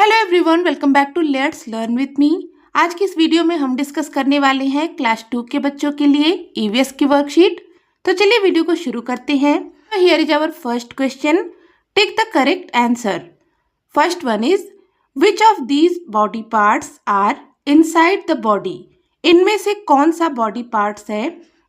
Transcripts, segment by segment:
Hello everyone, welcome back to let's learn with me. आज की इस वीडियो में हम डिस्कस करने वाले हैं क्लास 2 के बच्चों के लिए ईवीएस की वर्कशीट। तो चलिए वीडियो को शुरू करते हैं। Here is our first question, take the correct answer. First one is which of these body parts are inside the body. इनमें से कौन सा बॉडी पार्ट्स है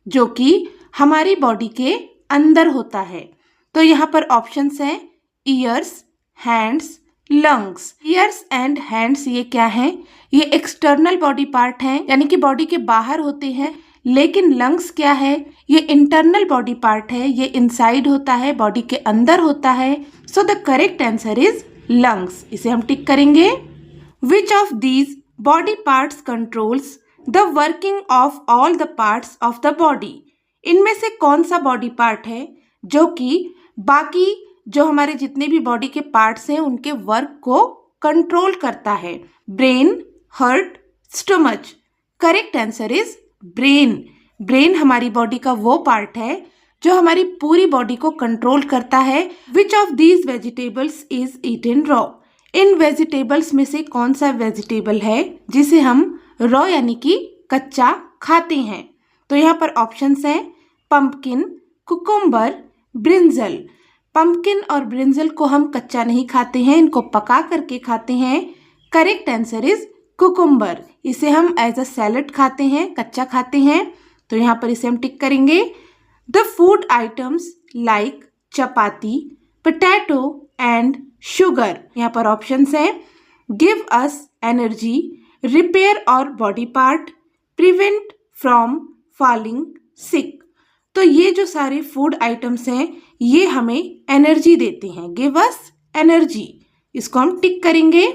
जो कि हमारी बॉडी के अंदर होता है। तो यहाँ पर ऑप्शंस हैं years, hands, lungs. Years and hands ये क्या है? ये एक्सटर्नल बॉडी पार्ट हैं, यानी कि बॉडी के बाहर होते हैं। लेकिन लंग्स क्या है? ये इंटरनल बॉडी पार्ट है, ये इनसाइड होता है, बॉडी के अंदर होता है। So the correct answer is lungs. इसे हम टिक करेंगे। विच of these body parts controls the working of all the parts of the body. इनमें से कौन सा बॉडी पार्ट है जो कि बाकी जो हमारे जितने भी बॉडी के पार्ट्स हैं उनके वर्क को कंट्रोल करता है? Brain, heart, stomach. Correct answer is brain. Brain हमारी बॉडी का वो पार्ट है जो हमारी पूरी बॉडी को कंट्रोल करता है। Which of these vegetables is eaten raw. इन वेजिटेबल्स में से कौन सा वेजिटेबल है जिसे हम रॉ यानी कि कच्चा खाते हैं? तो यहाँ पर ऑप्शंस हैं पंपकिन, कुकुम्बर, ब्रिंजल। पंपकिन और ब्रिंजल को हम कच्चा नहीं खाते हैं, इनको पका करके खाते हैं। Correct answer is cucumber. इसे हम एज अ सैलड खाते हैं, कच्चा खाते हैं। तो यहाँ पर इसे हम टिक करेंगे। The food items like chapati, potato and sugar. यहाँ पर ऑप्शंस हैं गिव अस एनर्जी, रिपेयर और body part, prevent from falling sick. तो ये जो सारे फूड आइटम्स हैं ये हमें एनर्जी देते हैं, गिव अस एनर्जी। इसको हम टिक करेंगे।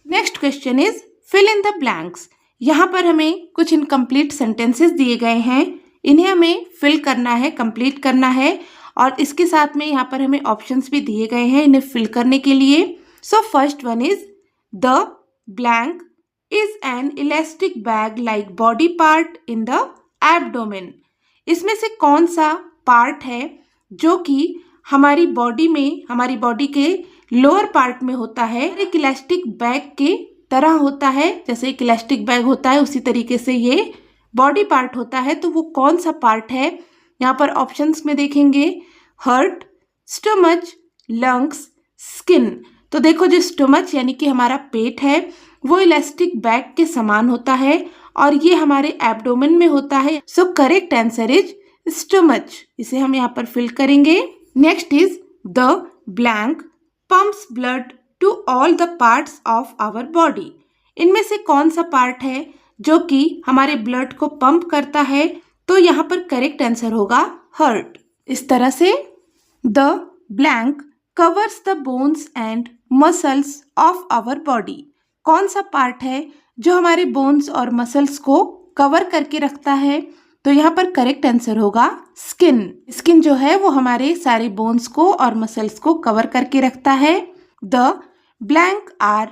Next question is fill in the blanks. यहाँ पर हमें कुछ इनकम्प्लीट सेंटेंसेस दिए गए हैं, इन्हें हमें फिल करना है, कंप्लीट करना है। और इसके साथ में यहाँ पर हमें ऑप्शंस भी दिए गए हैं इन्हें फिल करने के लिए। सो first one is the blank is an elastic bag like body part in the abdomen. इसमें से कौन सा पार्ट है जो कि हमारी बॉडी में, हमारी बॉडी के लोअर पार्ट में होता है? एक इलास्टिक बैग के तरह होता है, जैसे एक इलास्टिक बैग होता है उसी तरीके से ये बॉडी पार्ट होता है। तो वो कौन सा पार्ट है? यहाँ पर ऑप्शंस में देखेंगे हार्ट, स्टमच, लंग्स, स्किन। तो देखो जो स्टमच यानी कि हमारा पेट है वो इलास्टिक बैग के समान होता है और ये हमारे एब्डोमेन में होता है। So correct answer is stomach. इसे हम यहाँ पर फिल करेंगे। Next is the blank pumps blood to all the parts of our body. इनमें से कौन सा पार्ट है जो कि हमारे ब्लड को पंप करता है? तो यहाँ पर करेक्ट आंसर होगा हार्ट। इस तरह से the blank covers the bones and muscles of our body. कौन सा पार्ट है जो हमारे बोन्स और मसल्स को कवर करके रखता है? तो यहाँ पर करेक्ट आंसर होगा स्किन। स्किन जो है वो हमारे सारे बोन्स को और मसल्स को कवर करके रखता है। The blank are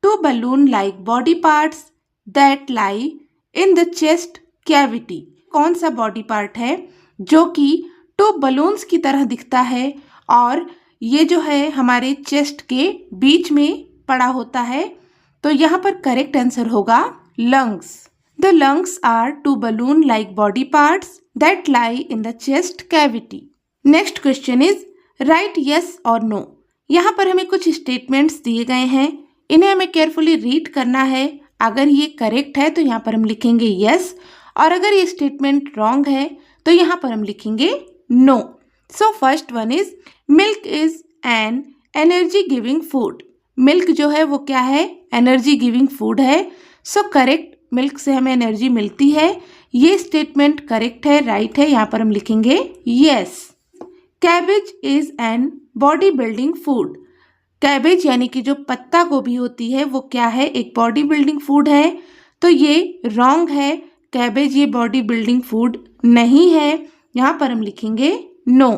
two balloon like body parts that lie in the chest cavity. कौन सा बॉडी पार्ट है जो कि टू बलून्स की तरह दिखता है और ये जो है हमारे चेस्ट के बीच में पड़ा होता है? तो यहाँ पर करेक्ट आंसर होगा lungs. The lungs are two balloon like body parts that lie in the chest cavity. Next question is write yes और नो। यहाँ पर हमें कुछ स्टेटमेंट्स दिए गए हैं, इन्हें हमें केयरफुली रीड करना है। अगर ये करेक्ट है तो यहाँ पर हम लिखेंगे यस, और अगर ये स्टेटमेंट रॉन्ग है तो यहाँ पर हम लिखेंगे no. So first one is milk is an energy giving food. Milk जो है वो क्या है? एनर्जी गिविंग फूड है। सो करेक्ट, मिल्क से हमें एनर्जी मिलती है। ये स्टेटमेंट करेक्ट है, राइट है। यहाँ पर हम लिखेंगे yes. Cabbage is an body building food. Cabbage यानी कि जो पत्ता गोभी होती है वो क्या है? एक बॉडी बिल्डिंग फूड है। तो ये रॉन्ग है, कैबेज ये बॉडी बिल्डिंग फूड नहीं है। यहाँ पर हम लिखेंगे नो।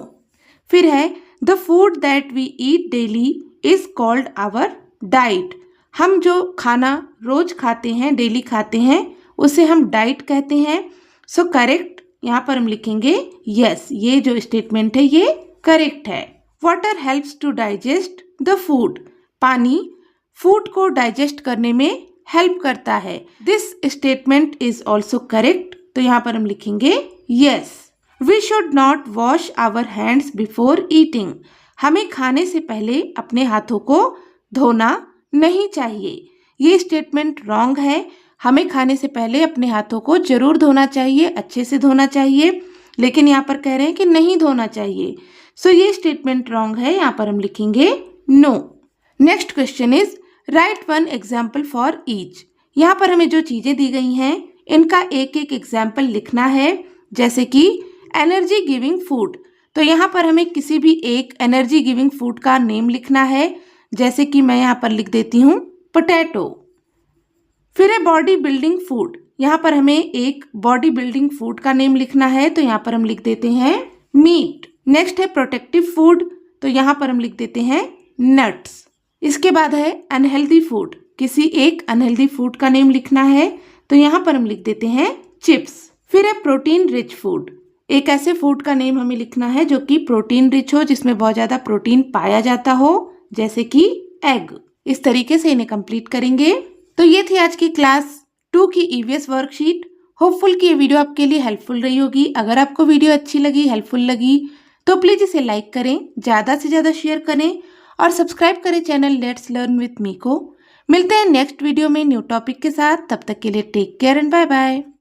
फिर है the food that we eat daily is called our diet. हम जो खाना रोज खाते हैं, डेली खाते हैं, उसे हम डाइट कहते हैं। सो करेक्ट, यहाँ पर हम लिखेंगे यस। ये जो स्टेटमेंट है ये करेक्ट है। Water helps to digest the food. पानी फूड को डाइजेस्ट करने में हेल्प करता है। This statement is also correct. तो यहाँ पर हम लिखेंगे yes. We should not wash our hands before eating. हमें खाने से पहले अपने हाथों को धोना नहीं चाहिए। ये स्टेटमेंट रॉन्ग है। हमें खाने से पहले अपने हाथों को जरूर धोना चाहिए, अच्छे से धोना चाहिए, लेकिन यहाँ पर कह रहे हैं कि नहीं धोना चाहिए। सो ये स्टेटमेंट रॉन्ग है। यहाँ पर हम लिखेंगे no. Next question is write one example for each. यहाँ पर हमें जो चीजें दी गई हैं इनका एक एक एग्जाम्पल लिखना है। जैसे कि एनर्जी गिविंग फूड, तो यहाँ पर हमें किसी भी एक एनर्जी गिविंग फूड का नेम लिखना है। जैसे कि मैं यहाँ पर लिख देती हूँ पोटैटो। फिर है बॉडी बिल्डिंग फूड, यहाँ पर हमें एक बॉडी बिल्डिंग फूड का नेम लिखना है, तो यहाँ पर हम लिख देते हैं मीट। नेक्स्ट है प्रोटेक्टिव फूड, तो यहाँ पर हम लिख देते हैं नट्स। इसके बाद है अनहेल्दी फूड, किसी एक अनहेल्दी फूड का नेम लिखना है, तो यहाँ पर हम लिख देते हैं चिप्स। फिर है प्रोटीन रिच फूड, एक ऐसे फूड का नेम हमें लिखना है जो कि प्रोटीन रिच हो, जिसमें बहुत ज्यादा प्रोटीन पाया जाता हो, जैसे कि एग। इस तरीके से इन्हें कंप्लीट करेंगे। तो ये थी आज की क्लास 2 की ईवीएस वर्कशीट। होपफुल कि ये वीडियो आपके लिए हेल्पफुल रही होगी। अगर आपको वीडियो अच्छी लगी, हेल्पफुल लगी, तो प्लीज इसे लाइक करें, ज्यादा से ज्यादा शेयर करें और सब्सक्राइब करें channel let's learn with me को। मिलते हैं नेक्स्ट वीडियो में न्यू टॉपिक के साथ। तब तक के लिए take care and bye bye.